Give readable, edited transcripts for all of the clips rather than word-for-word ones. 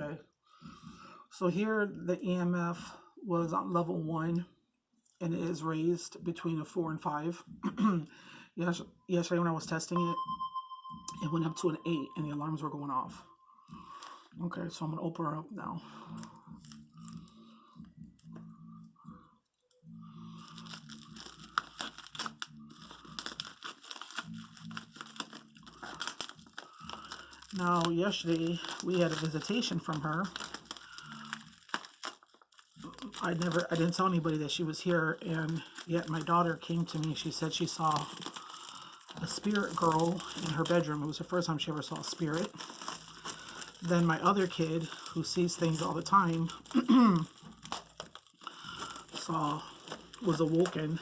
Okay. So here the EMF was on level 1 and it is raised between a 4 and 5. Yesterday when I was testing it, it went up to an 8 and the alarms were going off. Okay, so I'm going to open her up now. Now, yesterday we had a visitation from her. I didn't tell anybody that she was here, and yet my daughter came to me. She said she saw a spirit girl in her bedroom. It was the first time she ever saw a spirit. Then my other kid, who sees things all the time, was awoken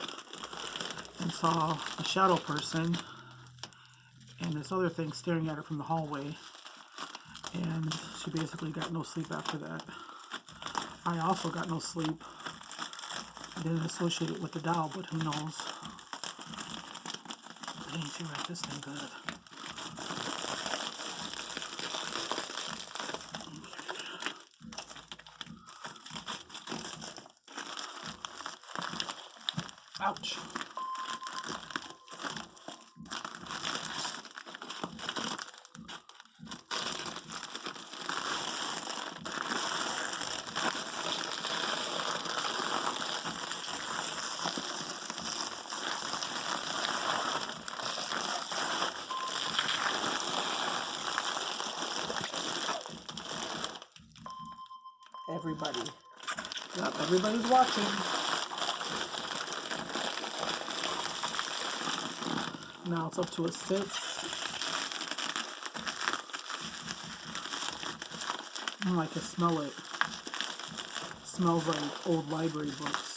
and saw a shadow person and this other thing staring at her from the hallway. And she basically got no sleep after that. I also got no sleep. I didn't associate it with the doll, but who knows? Dang, she wrapped this thing good. Ouch. Everybody. Yep, everybody's watching. Now it's up to a 6. I can smell it. Smells like old library books.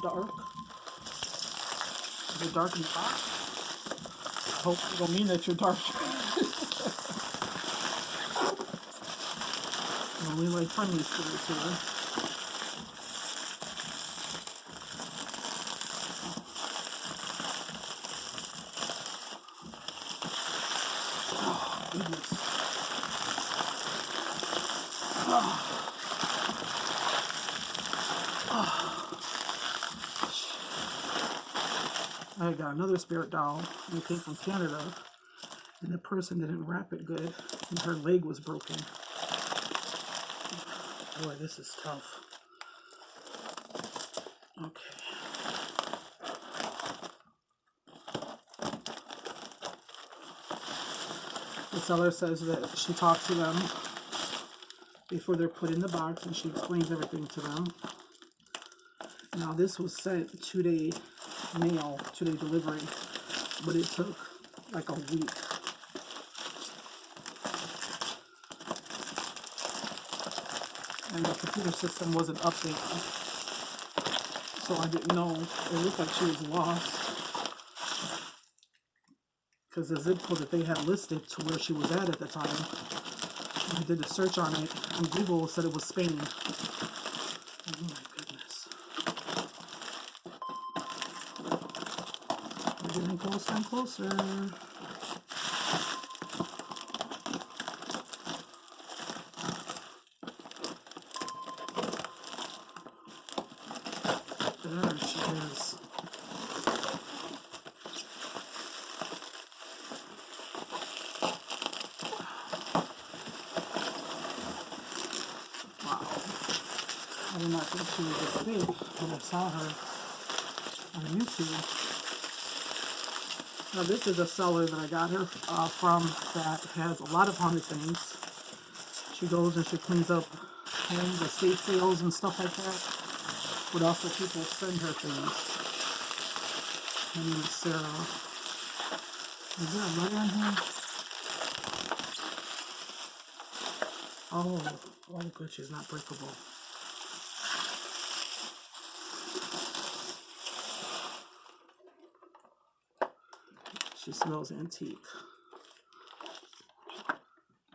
Dark. Is it dark in the box? I hope it don't mean that you're dark. Only like friendly spirits here. Oh, goodness. I got another spirit doll. It came from Canada, and the person didn't wrap it good, and her leg was broken. Boy, this is tough. Okay. The seller says that she talks to them before they're put in the box, and she explains everything to them. Now, this was sent 2-day mail, 2-day delivery, but it took like a week. And the computer system wasn't updated, so I didn't know. It looked like she was lost, because the zip code that they had listed to where she was at the time, I did a search on it, and Google said it was Spain. Oh my goodness. We're getting closer and closer. There she is. Wow. I did not think she was this big when I saw her on YouTube. Now this is a seller that I got her from that has a lot of haunted things. She goes and she cleans up homes, estate sales and stuff like that. But also people send her things. Her name is Sarah. Is there a letter on here? Oh good, she's not breakable. She smells antique.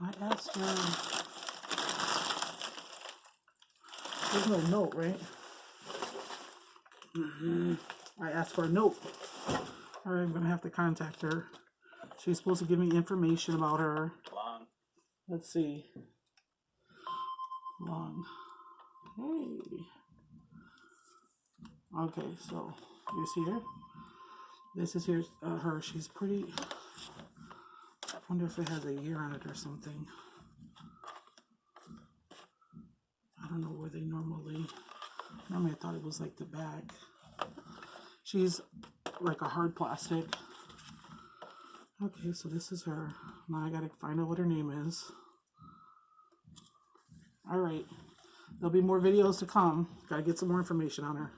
I asked her. There's no note, right? I asked for a note. Alright, I'm gonna have to contact her. She's supposed to give me information about her. Long. Let's see. Long. Hey. Okay, so you see her? This is her. She's pretty. I wonder if it has a year on it or something. I don't know where they normally I thought it was like the back. She's like a hard plastic. Okay, so this is her. Now I gotta find out what her name is. Alright. There'll be more videos to come. Gotta get some more information on her.